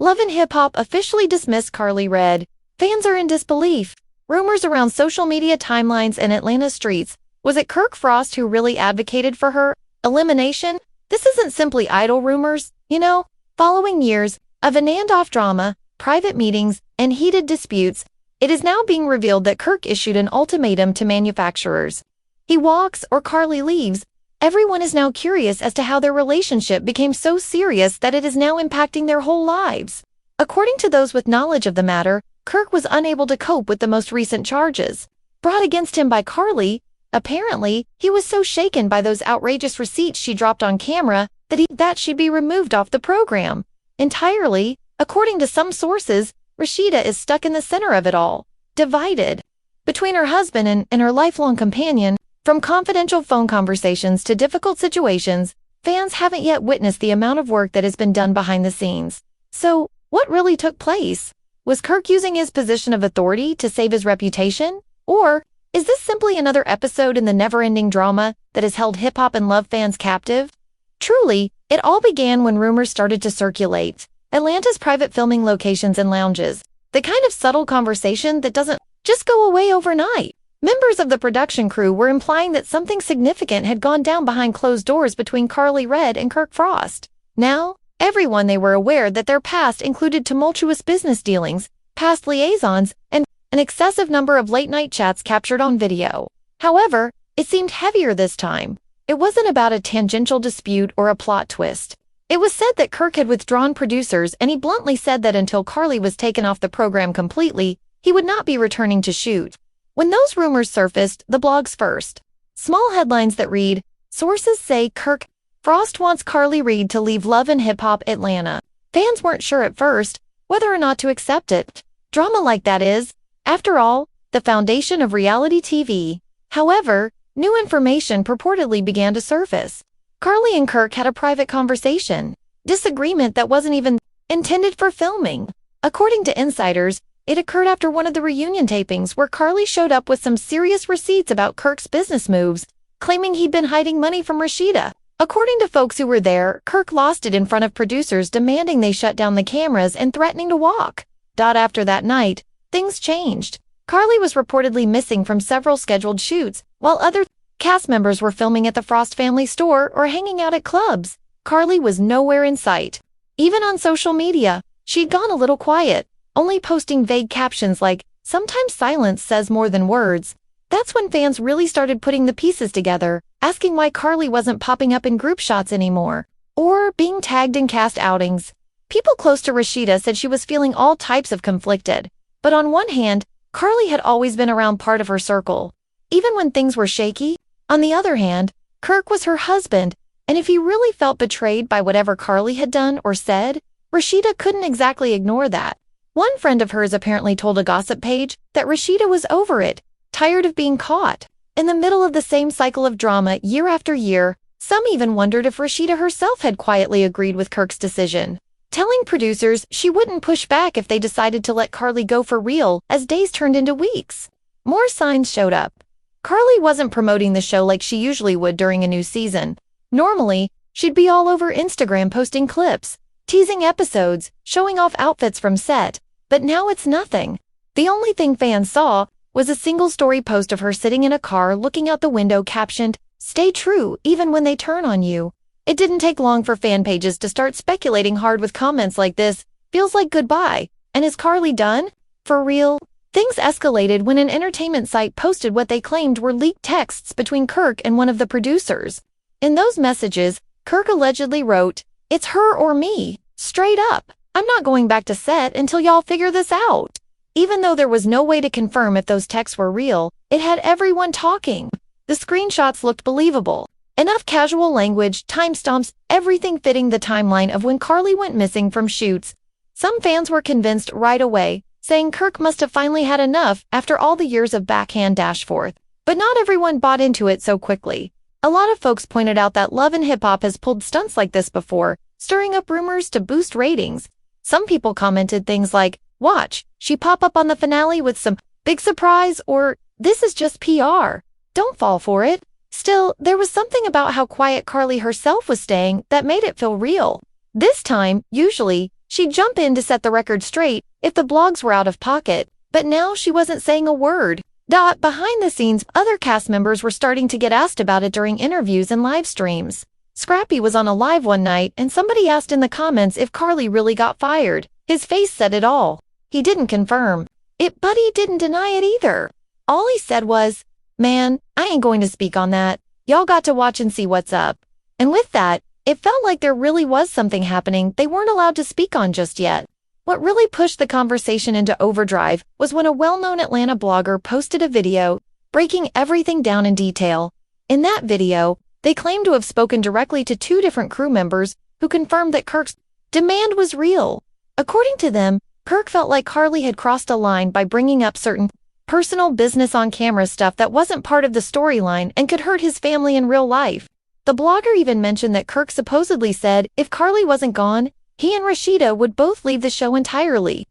Love and Hip Hop officially dismissed Karlie Redd. Fans are in disbelief. Rumors around social media timelines and Atlanta streets. Was it Kirk Frost who really advocated for her elimination? This isn't simply idle rumors, you know. Following years of on-and-off drama, private meetings, and heated disputes, it is now being revealed that Kirk issued an ultimatum to manufacturers. He walks or Karlie leaves. Everyone is now curious as to how their relationship became so serious that it is now impacting their whole lives. According to those with knowledge of the matter, Kirk was unable to cope with the most recent charges brought against him by Karlie. Apparently, he was so shaken by those outrageous receipts she dropped on camera that she'd be removed off the program entirely. According to some sources, Rashida is stuck in the center of it all, divided between her husband and her lifelong companion. From confidential phone conversations to difficult situations, fans haven't yet witnessed the amount of work that has been done behind the scenes. So, what really took place? Was Kirk using his position of authority to save his reputation? Or is this simply another episode in the never-ending drama that has held hip-hop and love fans captive? Truly, it all began when rumors started to circulate. Atlanta's private filming locations and lounges. The kind of subtle conversation that doesn't just go away overnight. Members of the production crew were implying that something significant had gone down behind closed doors between Karlie Redd and Kirk Frost. Now, everyone they were aware that their past included tumultuous business dealings, past liaisons, and an excessive number of late-night chats captured on video. However, it seemed heavier this time. It wasn't about a tangential dispute or a plot twist. It was said that Kirk had withdrawn producers, and he bluntly said that until Karlie was taken off the program completely, he would not be returning to shoot. When those rumors surfaced, the blogs first. Small headlines that read, "Sources say Kirk Frost wants Karlie Redd to leave Love and Hip Hop Atlanta." Fans weren't sure at first whether or not to accept it. Drama like that is, after all, the foundation of reality TV. However, new information purportedly began to surface. Karlie and Kirk had a private conversation, disagreement that wasn't even intended for filming. According to insiders, it occurred after one of the reunion tapings where Karlie showed up with some serious receipts about Kirk's business moves, claiming he'd been hiding money from Rashida. According to folks who were there, Kirk lost it in front of producers, demanding they shut down the cameras and threatening to walk. After that night, things changed. Karlie was reportedly missing from several scheduled shoots, while other cast members were filming at the Frost family store or hanging out at clubs. Karlie was nowhere in sight. Even on social media, she'd gone a little quiet, only posting vague captions like, "Sometimes silence says more than words." That's when fans really started putting the pieces together, asking why Karlie wasn't popping up in group shots anymore, or being tagged in cast outings. People close to Rashida said she was feeling all types of conflicted. But on one hand, Karlie had always been around part of her circle, even when things were shaky. On the other hand, Kirk was her husband, and if he really felt betrayed by whatever Karlie had done or said, Rashida couldn't exactly ignore that. One friend of hers apparently told a gossip page that Rashida was over it, tired of being caught in the middle of the same cycle of drama year after year. Some even wondered if Rashida herself had quietly agreed with Kirk's decision, telling producers she wouldn't push back if they decided to let Karlie go for real as days turned into weeks. More signs showed up. Karlie wasn't promoting the show like she usually would during a new season. Normally, she'd be all over Instagram posting clips, teasing episodes, showing off outfits from set. But now it's nothing. The only thing fans saw was a single story post of her sitting in a car looking out the window captioned, "Stay true even when they turn on you." It didn't take long for fan pages to start speculating hard with comments like this, "Feels like goodbye. And is Karlie done? For real?" Things escalated when an entertainment site posted what they claimed were leaked texts between Kirk and one of the producers. In those messages, Kirk allegedly wrote, "It's her or me. Straight up. I'm not going back to set until y'all figure this out." Even though there was no way to confirm if those texts were real, it had everyone talking. The screenshots looked believable. Enough casual language, timestamps, everything fitting the timeline of when Karlie went missing from shoots. Some fans were convinced right away, saying Kirk must have finally had enough after all the years of backhand dash forth. But not everyone bought into it so quickly. A lot of folks pointed out that Love and Hip Hop has pulled stunts like this before, stirring up rumors to boost ratings. Some people commented things like, "Watch, she pop up on the finale with some big surprise," or "This is just PR. Don't fall for it." Still, there was something about how quiet Karlie herself was staying that made it feel real. This time, usually, She'd jump in to set the record straight if the blogs were out of pocket, but now she wasn't saying a word. Behind the scenes, other cast members were starting to get asked about it during interviews and live streams. Scrappy was on a live one night and somebody asked in the comments if Karlie really got fired. His face said it all. He didn't confirm it, but he didn't deny it either. All he said was, "Man, I ain't going to speak on that. Y'all got to watch and see what's up." And with that, it felt like there really was something happening they weren't allowed to speak on just yet. What really pushed the conversation into overdrive was when a well-known Atlanta blogger posted a video breaking everything down in detail. In that video, they claimed to have spoken directly to two different crew members who confirmed that Kirk's demand was real. According to them, Kirk felt like Karlie had crossed a line by bringing up certain personal business on-camera stuff that wasn't part of the storyline and could hurt his family in real life. The blogger even mentioned that Kirk supposedly said if Karlie wasn't gone, he and Rashida would both leave the show entirely.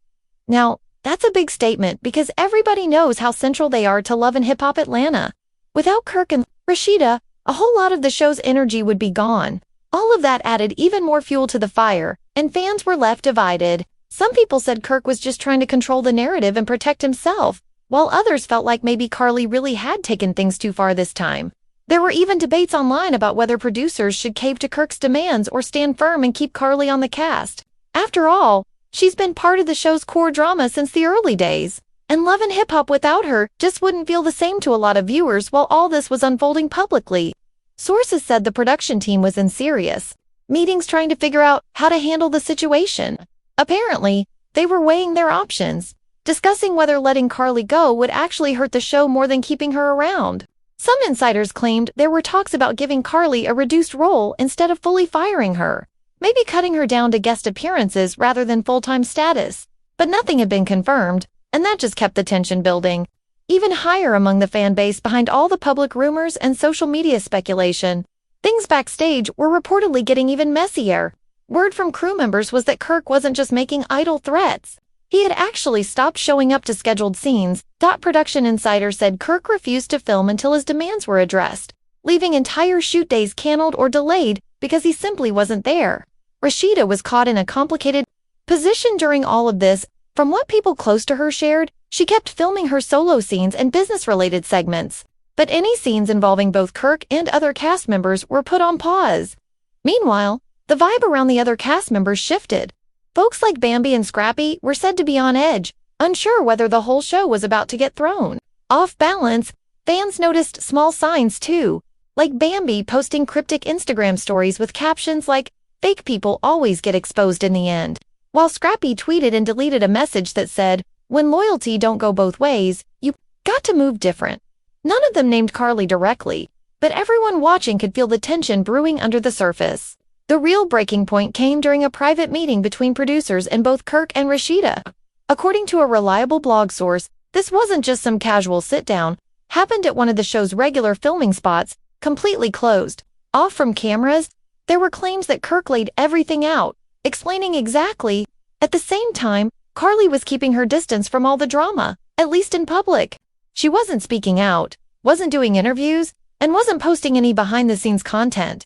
Now, that's a big statement because everybody knows how central they are to Love and Hip Hop Atlanta. Without Kirk and Rashida, a whole lot of the show's energy would be gone. All of that added even more fuel to the fire, and fans were left divided. Some people said Kirk was just trying to control the narrative and protect himself, while others felt like maybe Karlie really had taken things too far this time. There were even debates online about whether producers should cave to Kirk's demands or stand firm and keep Karlie on the cast. After all, she's been part of the show's core drama since the early days, and Love and Hip Hop without her just wouldn't feel the same to a lot of viewers while all this was unfolding publicly. Sources said the production team was in serious meetings trying to figure out how to handle the situation. Apparently, they were weighing their options, discussing whether letting Karlie go would actually hurt the show more than keeping her around. Some insiders claimed there were talks about giving Karlie a reduced role instead of fully firing her, maybe cutting her down to guest appearances rather than full-time status. But nothing had been confirmed, and that just kept the tension building even higher among the fan base behind all the public rumors and social media speculation. Things backstage were reportedly getting even messier. Word from crew members was that Kirk wasn't just making idle threats. He had actually stopped showing up to scheduled scenes. Production insider said Kirk refused to film until his demands were addressed, leaving entire shoot days canceled or delayed because he simply wasn't there. Rashida was caught in a complicated position during all of this. From what people close to her shared, she kept filming her solo scenes and business-related segments, but any scenes involving both Kirk and other cast members were put on pause. Meanwhile, the vibe around the other cast members shifted. Folks like Bambi and Scrappy were said to be on edge, unsure whether the whole show was about to get thrown off balance. Fans noticed small signs too, like Bambi posting cryptic Instagram stories with captions like, "Fake people always get exposed in the end," while Scrappy tweeted and deleted a message that said, "When loyalty don't go both ways, you got to move different." None of them named Karlie directly, but everyone watching could feel the tension brewing under the surface. The real breaking point came during a private meeting between producers and both Kirk and Rashida. According to a reliable blog source, this wasn't just some casual sit-down, happened at one of the show's regular filming spots, completely closed, off from cameras. There were claims that Kirk laid everything out, explaining exactly. At the same time, Karlie was keeping her distance from all the drama, at least in public. She wasn't speaking out, wasn't doing interviews, and wasn't posting any behind-the-scenes content.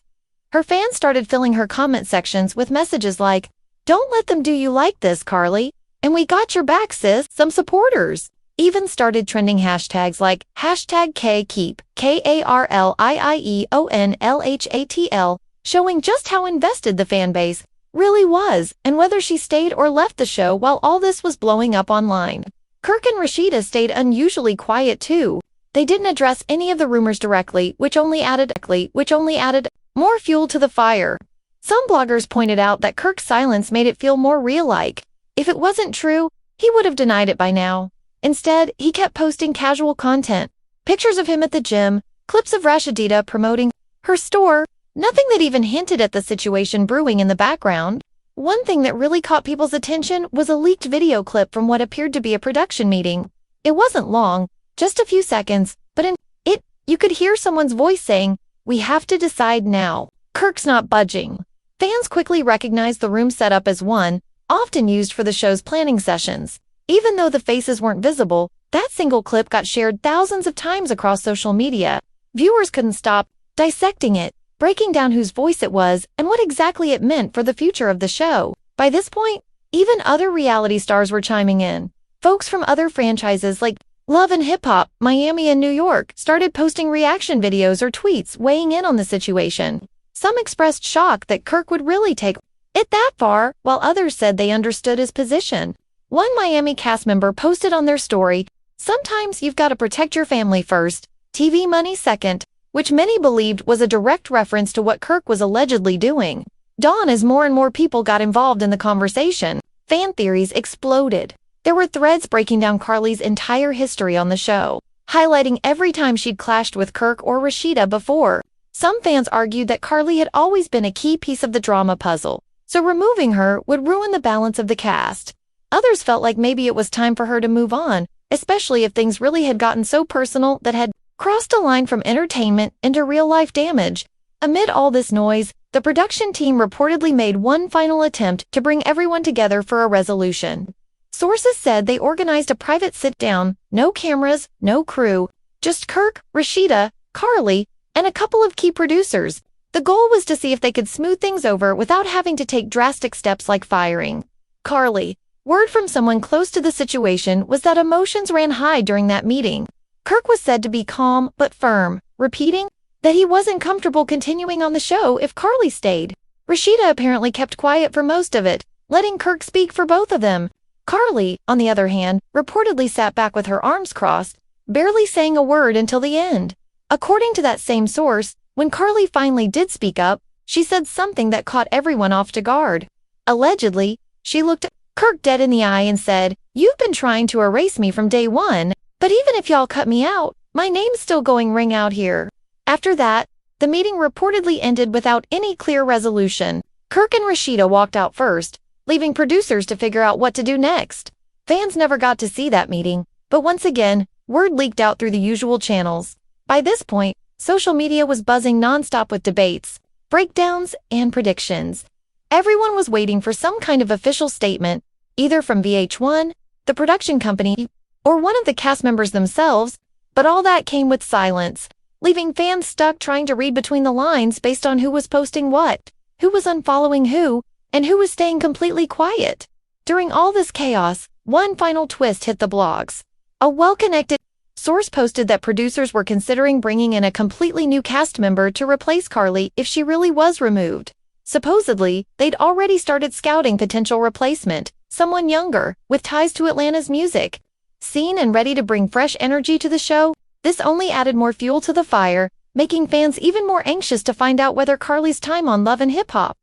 Her fans started filling her comment sections with messages like, "Don't let them do you like this, Karlie," and "We got your back, sis." Some supporters even started trending hashtags like #KKEEP, KARLIEONLHATL, showing just how invested the fan base really was and whether she stayed or left the show while all this was blowing up online. Kirk and Rashida stayed unusually quiet too. They didn't address any of the rumors directly, which only added more fuel to the fire. Some bloggers pointed out that Kirk's silence made it feel more real-like. If it wasn't true, he would have denied it by now. Instead, he kept posting casual content, pictures of him at the gym, clips of Rashida promoting her store, nothing that even hinted at the situation brewing in the background. One thing that really caught people's attention was a leaked video clip from what appeared to be a production meeting. It wasn't long, just a few seconds, but in it, you could hear someone's voice saying, "We have to decide now." Kirk's not budging. Fans quickly recognized the room setup as one, often used for the show's planning sessions. Even though the faces weren't visible, that single clip got shared thousands of times across social media. Viewers couldn't stop dissecting it, breaking down whose voice it was and what exactly it meant for the future of the show. By this point, Even other reality stars were chiming in. Folks from other franchises like Love and Hip Hop, Miami and New York started posting reaction videos or tweets weighing in on the situation. Some expressed shock that Kirk would really take it that far, while others said they understood his position. One Miami cast member posted on their story, "Sometimes you've got to protect your family first, TV money second," which many believed was a direct reference to what Kirk was allegedly doing. Dawn, as more and more people got involved in the conversation, fan theories exploded. There were threads breaking down Karlie's entire history on the show, highlighting every time she'd clashed with Kirk or Rashida before. Some fans argued that Karlie had always been a key piece of the drama puzzle, so removing her would ruin the balance of the cast. Others felt like maybe it was time for her to move on, especially if things really had gotten so personal that had crossed a line from entertainment into real-life damage. Amid all this noise, the production team reportedly made one final attempt to bring everyone together for a resolution. Sources said they organized a private sit-down, no cameras, no crew, just Kirk, Rashida, Karlie, and a couple of key producers. The goal was to see if they could smooth things over without having to take drastic steps like firing Karlie. Word from someone close to the situation was that emotions ran high during that meeting. Kirk was said to be calm but firm, repeating that he wasn't comfortable continuing on the show if Karlie stayed. Rashida apparently kept quiet for most of it, letting Kirk speak for both of them. Karlie, on the other hand, reportedly sat back with her arms crossed, barely saying a word until the end. According to that same source, when Karlie finally did speak up, she said something that caught everyone off guard. Allegedly, she looked Kirk dead in the eye and said, "You've been trying to erase me from day one, but even if y'all cut me out, my name's still going ring out here." After that, the meeting reportedly ended without any clear resolution. Kirk and Rashida walked out first, leaving producers to figure out what to do next. Fans never got to see that meeting, but once again, word leaked out through the usual channels. By this point, social media was buzzing nonstop with debates, breakdowns, and predictions. Everyone was waiting for some kind of official statement, either from VH1, the production company, or one of the cast members themselves, but all that came with silence, leaving fans stuck trying to read between the lines based on who was posting what, who was unfollowing who, and who was staying completely quiet. During all this chaos, one final twist hit the blogs. A well-connected source posted that producers were considering bringing in a completely new cast member to replace Karlie if she really was removed. Supposedly, they'd already started scouting potential replacement, someone younger, with ties to Atlanta's music. Seen and ready to bring fresh energy to the show, this only added more fuel to the fire, making fans even more anxious to find out whether Karlie's time on Love and Hip Hop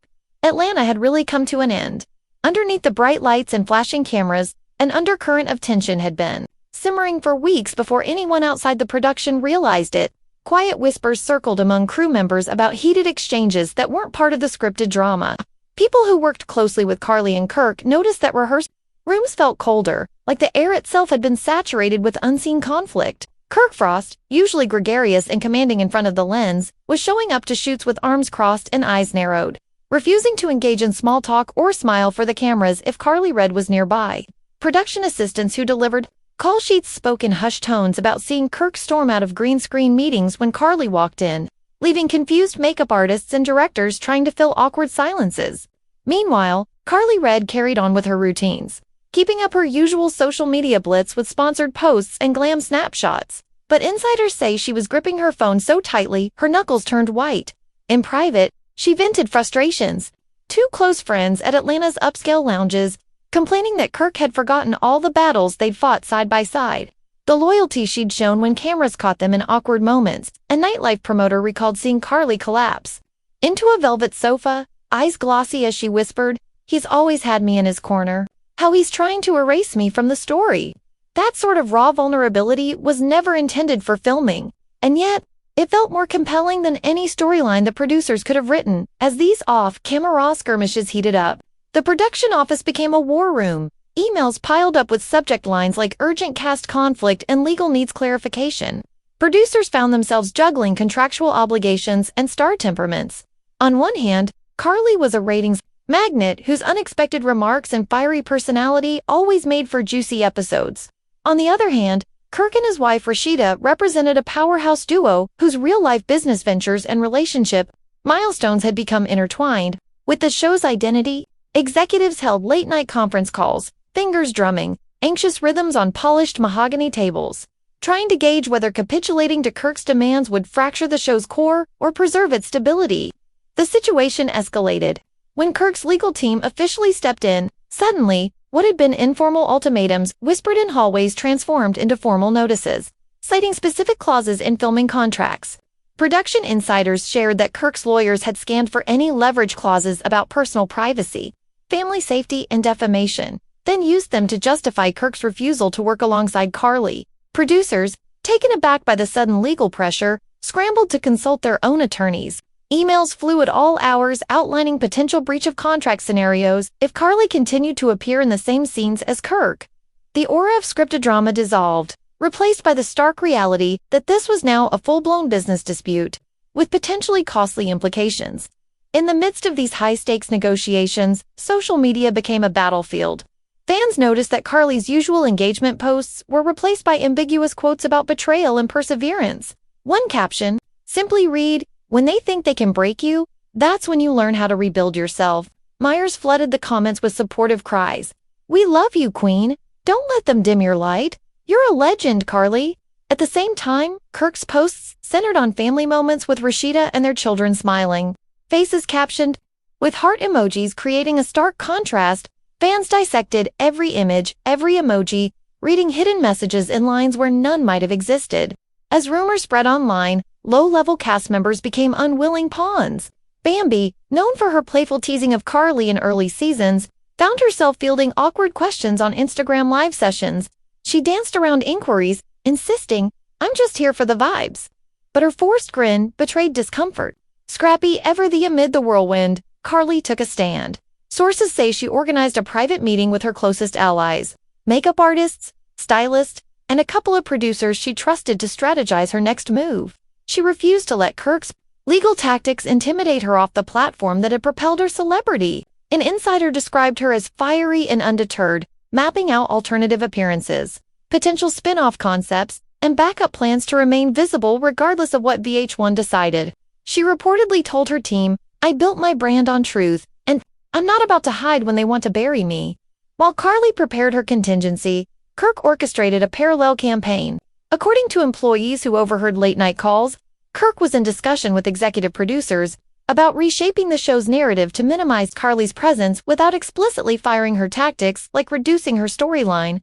Atlanta had really come to an end. Underneath the bright lights and flashing cameras, an undercurrent of tension had been simmering for weeks before anyone outside the production realized it. Quiet whispers circled among crew members about heated exchanges that weren't part of the scripted drama. People who worked closely with Karlie and Kirk noticed that rehearsal rooms felt colder, like the air itself had been saturated with unseen conflict. Kirk Frost, usually gregarious and commanding in front of the lens, was showing up to shoots with arms crossed and eyes narrowed, refusing to engage in small talk or smile for the cameras if Karlie Redd was nearby. Production assistants who delivered call sheets spoke in hushed tones about seeing Kirk storm out of green screen meetings when Karlie walked in, leaving confused makeup artists and directors trying to fill awkward silences. Meanwhile, Karlie Redd carried on with her routines, keeping up her usual social media blitz with sponsored posts and glam snapshots. But insiders say she was gripping her phone so tightly her knuckles turned white. In private, she vented frustrations. Two close friends at Atlanta's upscale lounges, complaining that Kirk had forgotten all the battles they'd fought side by side, the loyalty she'd shown when cameras caught them in awkward moments. A nightlife promoter recalled seeing Karlie collapse into a velvet sofa, eyes glossy as she whispered, "He's always had me in his corner. How he's trying to erase me from the story." That sort of raw vulnerability was never intended for filming, and yet, it felt more compelling than any storyline the producers could have written. As these off-camera skirmishes heated up, the production office became a war room. Emails piled up with subject lines like urgent cast conflict and legal needs clarification. Producers found themselves juggling contractual obligations and star temperaments. On one hand, Karlie was a ratings magnet whose unexpected remarks and fiery personality always made for juicy episodes. On the other hand, Kirk and his wife Rashida represented a powerhouse duo whose real-life business ventures and relationship milestones had become intertwined with the show's identity Executives held late-night conference calls, fingers drumming, anxious rhythms on polished mahogany tables, trying to gauge whether capitulating to Kirk's demands would fracture the show's core or preserve its stability. The situation escalated. When Kirk's legal team officially stepped in, suddenly, what had been informal ultimatums whispered in hallways transformed into formal notices, citing specific clauses in filming contracts. Production insiders shared that Kirk's lawyers had scanned for any leverage clauses about personal privacy, family safety, and defamation, then used them to justify Kirk's refusal to work alongside Karlie. Producers, taken aback by the sudden legal pressure, scrambled to consult their own attorneys. Emails flew at all hours outlining potential breach of contract scenarios if Karlie continued to appear in the same scenes as Kirk. The aura of scripted drama dissolved, replaced by the stark reality that this was now a full-blown business dispute, with potentially costly implications. In the midst of these high-stakes negotiations, social media became a battlefield. Fans noticed that Karlie's usual engagement posts were replaced by ambiguous quotes about betrayal and perseverance. One caption, simply read, "When they think they can break you, that's when you learn how to rebuild yourself." Myers flooded the comments with supportive cries. "We love you, Queen. Don't let them dim your light. You're a legend, Karlie." At the same time, Kirk's posts centered on family moments with Rashida and their children smiling. Faces captioned, with heart emojis creating a stark contrast. Fans dissected every image, every emoji, reading hidden messages in lines where none might have existed. As rumors spread online, low-level cast members became unwilling pawns. Bambi, known for her playful teasing of Karlie in early seasons, found herself fielding awkward questions on Instagram live sessions. She danced around inquiries, insisting, "I'm just here for the vibes." But her forced grin betrayed discomfort. Scrappy ever the amid the whirlwind, Karlie took a stand. Sources say she organized a private meeting with her closest allies, makeup artists, stylists, and a couple of producers she trusted to strategize her next move. She refused to let Kirk's legal tactics intimidate her off the platform that had propelled her celebrity. An insider described her as fiery and undeterred, mapping out alternative appearances, potential spin-off concepts, and backup plans to remain visible regardless of what VH1 decided. She reportedly told her team, "I built my brand on truth, and I'm not about to hide when they want to bury me." While Karlie prepared her contingency, Kirk orchestrated a parallel campaign. According to employees who overheard late-night calls, Kirk was in discussion with executive producers about reshaping the show's narrative to minimize Karlie's presence without explicitly firing her tactics like reducing her storyline,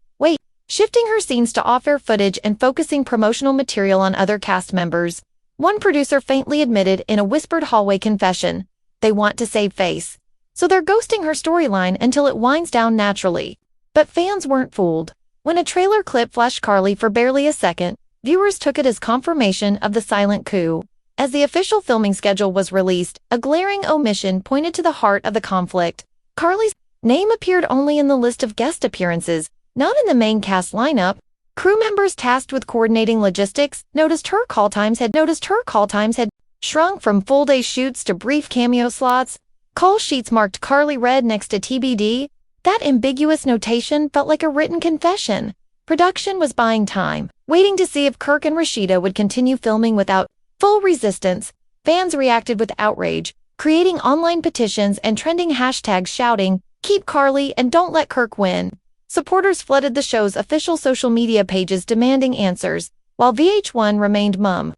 shifting her scenes to off-air footage and focusing promotional material on other cast members. One producer faintly admitted in a whispered hallway confession, "They want to save face, so they're ghosting her storyline until it winds down naturally." But fans weren't fooled. When a trailer clip flashed Karlie for barely a second, viewers took it as confirmation of the silent coup. As the official filming schedule was released, a glaring omission pointed to the heart of the conflict. Karlie's name appeared only in the list of guest appearances, not in the main cast lineup. Crew members tasked with coordinating logistics noticed her call times had shrunk from full-day shoots to brief cameo slots. Call sheets marked Karlie Redd next to TBD. That ambiguous notation felt like a written confession. Production was buying time, waiting to see if Kirk and Rashida would continue filming without full resistance. Fans reacted with outrage, creating online petitions and trending hashtags shouting, "Keep Karlie and don't let Kirk win." Supporters flooded the show's official social media pages demanding answers, while VH1 remained mum.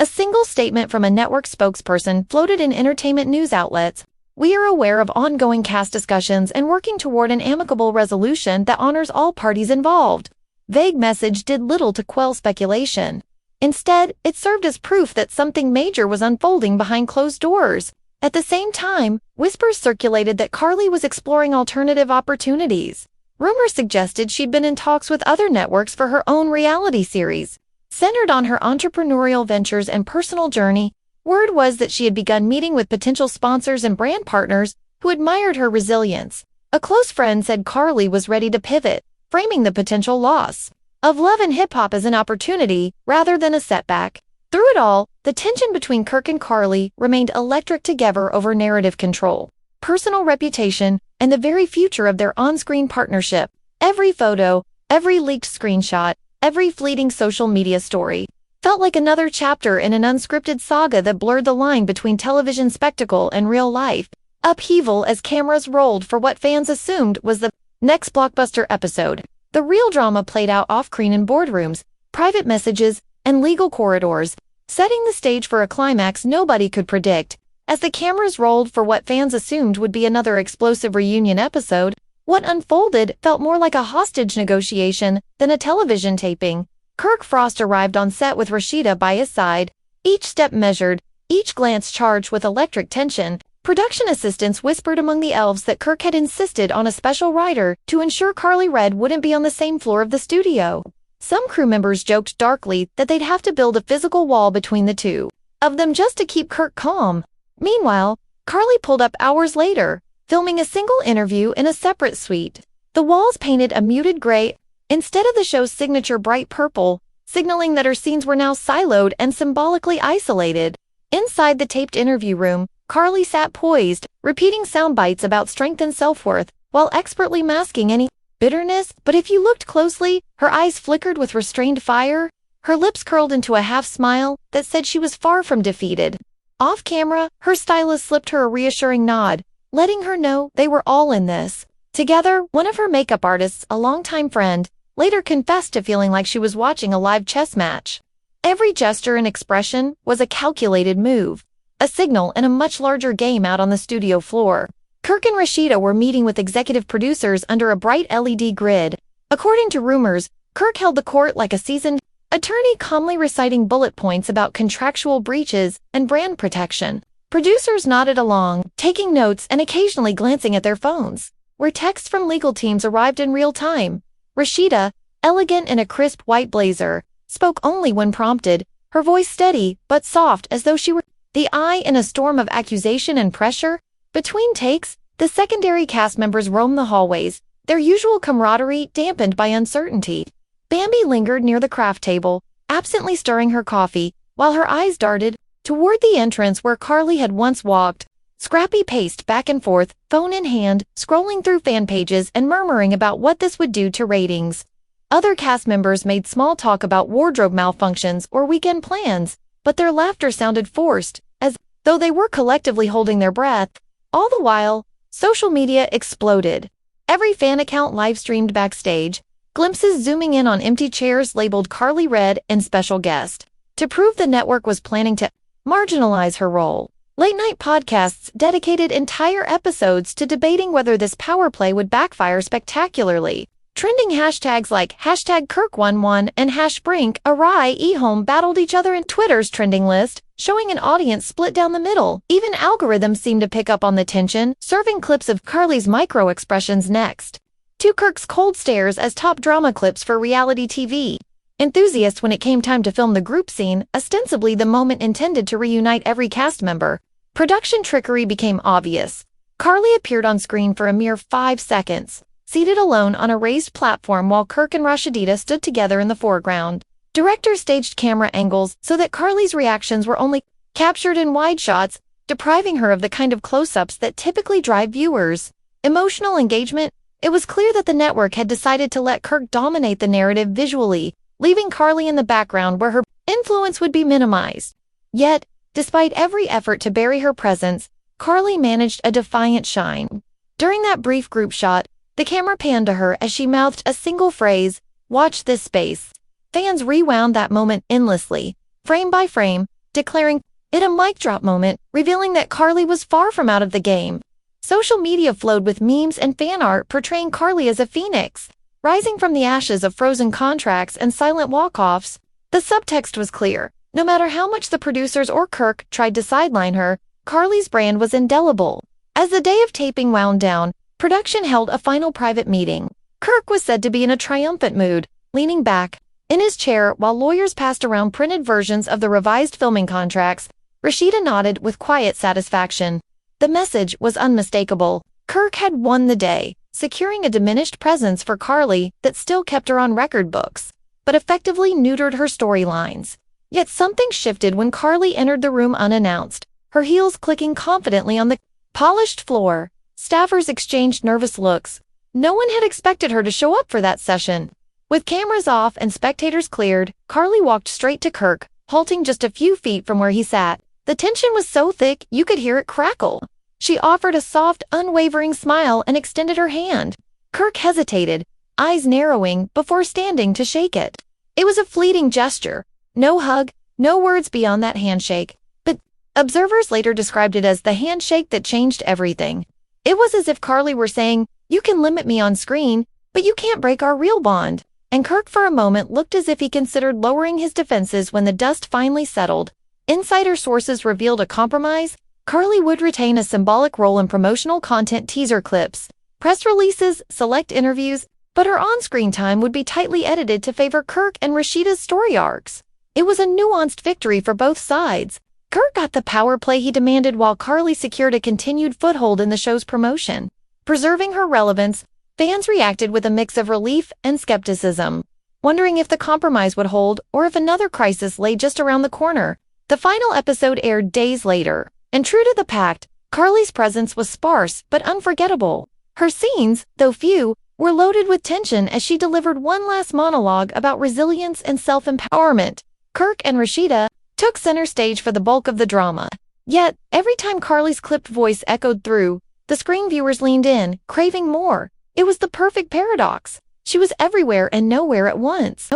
A single statement from a network spokesperson floated in entertainment news outlets. "We are aware of ongoing cast discussions and working toward an amicable resolution that honors all parties involved." Vague message did little to quell speculation. Instead, it served as proof that something major was unfolding behind closed doors. At the same time, whispers circulated that Karlie was exploring alternative opportunities. Rumors suggested she'd been in talks with other networks for her own reality series. Centered on her entrepreneurial ventures and personal journey, word was that she had begun meeting with potential sponsors and brand partners who admired her resilience. A close friend said Karlie was ready to pivot, framing the potential loss of love and hip-hop as an opportunity rather than a setback. Through it all, the tension between Kirk and Karlie remained electric together over narrative control, personal reputation, and the very future of their on-screen partnership. Every photo, every leaked screenshot, every fleeting social media story felt like another chapter in an unscripted saga that blurred the line between television spectacle and real life. upheaval as cameras rolled for what fans assumed was the next blockbuster episode. The real drama played out off-screen in boardrooms, private messages, and legal corridors, setting the stage for a climax nobody could predict. As the cameras rolled for what fans assumed would be another explosive reunion episode, what unfolded felt more like a hostage negotiation than a television taping. Kirk Frost arrived on set with Rashida by his side, each step measured, each glance charged with electric tension. Production assistants whispered among the elves that Kirk had insisted on a special rider to ensure Karlie Redd wouldn't be on the same floor of the studio. Some crew members joked darkly that they'd have to build a physical wall between the two of them just to keep Kirk calm. Meanwhile, Karlie pulled up hours later, filming a single interview in a separate suite. The walls painted a muted gray instead of the show's signature bright purple, signaling that her scenes were now siloed and symbolically isolated. Inside the taped interview room, Karlie sat poised, repeating sound bites about strength and self-worth, while expertly masking any bitterness. But if you looked closely, her eyes flickered with restrained fire. Her lips curled into a half-smile that said she was far from defeated. Off-camera, her stylist slipped her a reassuring nod, letting her know they were all in this together. One of her makeup artists, a longtime friend, later confessed to feeling like she was watching a live chess match. Every gesture and expression was a calculated move, a signal in a much larger game out on the studio floor. Kirk and Rashida were meeting with executive producers under a bright LED grid. According to rumors, Kirk held the court like a seasoned attorney, calmly reciting bullet points about contractual breaches and brand protection. Producers nodded along, taking notes and occasionally glancing at their phones, where texts from legal teams arrived in real time. Rashida, elegant in a crisp white blazer, spoke only when prompted, her voice steady but soft as though she were the eye in a storm of accusation and pressure. Between takes, the secondary cast members roamed the hallways, their usual camaraderie dampened by uncertainty. Bambi lingered near the craft table, absently stirring her coffee, while her eyes darted toward the entrance where Karlie had once walked. Scrappy paced back and forth, phone in hand, scrolling through fan pages and murmuring about what this would do to ratings. Other cast members made small talk about wardrobe malfunctions or weekend plans, but their laughter sounded forced, as though they were collectively holding their breath. All the while, social media exploded. Every fan account live-streamed Backstage, glimpses zooming in on empty chairs labeled Karlie Redd and special guest, to prove the network was planning to marginalize her role. Late-night podcasts dedicated entire episodes to debating whether this power play would backfire spectacularly. Trending hashtags like #Kirk11 and #BrinkARI battled each other in Twitter's trending list, showing an audience split down the middle. Even algorithms seemed to pick up on the tension, serving clips of Karlie's micro-expressions next to Kirk's cold stares as top drama clips for reality TV enthusiasts when it came time to film the group scene, ostensibly the moment intended to reunite every cast member. Production trickery became obvious. Karlie appeared on screen for a mere 5 seconds, seated alone on a raised platform while Kirk and Rashida stood together in the foreground. Directors staged camera angles so that Karlie's reactions were only captured in wide shots, depriving her of the kind of close-ups that typically drive viewers' emotional engagement. It was clear that the network had decided to let Kirk dominate the narrative visually, leaving Karlie in the background where her influence would be minimized. Yet, despite every effort to bury her presence, Karlie managed a defiant shine. During that brief group shot, the camera panned to her as she mouthed a single phrase, "Watch this space." Fans rewound that moment endlessly, frame by frame, declaring it a mic drop moment, revealing that Karlie was far from out of the game. Social media flowed with memes and fan art portraying Karlie as a phoenix, rising from the ashes of frozen contracts and silent walk-offs. The subtext was clear. No matter how much the producers or Kirk tried to sideline her, Karlie's brand was indelible. As the day of taping wound down, production held a final private meeting. Kirk was said to be in a triumphant mood, leaning back in his chair while lawyers passed around printed versions of the revised filming contracts. Rashida nodded with quiet satisfaction. The message was unmistakable. Kirk had won the day, securing a diminished presence for Karlie that still kept her on record books, but effectively neutered her storylines. Yet something shifted when Karlie entered the room unannounced, her heels clicking confidently on the polished floor. Staffers exchanged nervous looks. No one had expected her to show up for that session. With cameras off and spectators cleared, Karlie walked straight to Kirk, halting just a few feet from where he sat. The tension was so thick you could hear it crackle. She offered a soft, unwavering smile and extended her hand. Kirk hesitated, eyes narrowing, before standing to shake it. It was a fleeting gesture. No hug, no words beyond that handshake. But observers later described it as the handshake that changed everything. It was as if Karlie were saying, "You can limit me on screen, but you can't break our real bond." And Kirk for a moment looked as if he considered lowering his defenses when the dust finally settled. Insider sources revealed a compromise. Karlie would retain a symbolic role in promotional content, teaser clips, press releases, select interviews, but her on-screen time would be tightly edited to favor Kirk and Rashida's story arcs. It was a nuanced victory for both sides. Kirk got the power play he demanded while Karlie secured a continued foothold in the show's promotion. Preserving her relevance, fans reacted with a mix of relief and skepticism, wondering if the compromise would hold or if another crisis lay just around the corner. The final episode aired days later, and true to the pact, Karlie's presence was sparse but unforgettable. Her scenes, though few, were loaded with tension as she delivered one last monologue about resilience and self-empowerment. Kirk and Rashida took center stage for the bulk of the drama. Yet, every time Karlie's clipped voice echoed through, the screen viewers leaned in, craving more. It was the perfect paradox. She was everywhere and nowhere at once.